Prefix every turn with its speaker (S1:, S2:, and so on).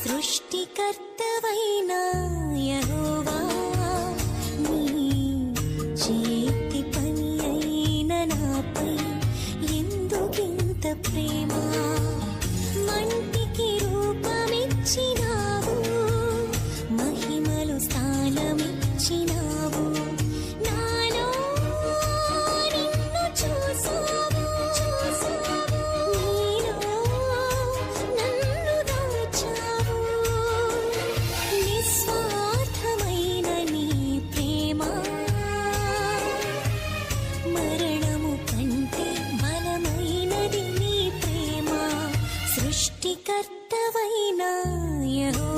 S1: సృష్టికర్తవైన యెహోవా నీ చేతి పని అయిన నాపై ఎందుకింత ప్రేమ మంటికి రూపమిచ్చినావు మహిమలు స్థానమిచ్చినావు నాలో నిన్ను చూసావు నీలో నన్ను దాచావు నిస్వార్థమైన నీ ప్రేమ మరణము కంటే బలమైనది నీ ప్రేమ సృష్టికర్తవైన యెహోవా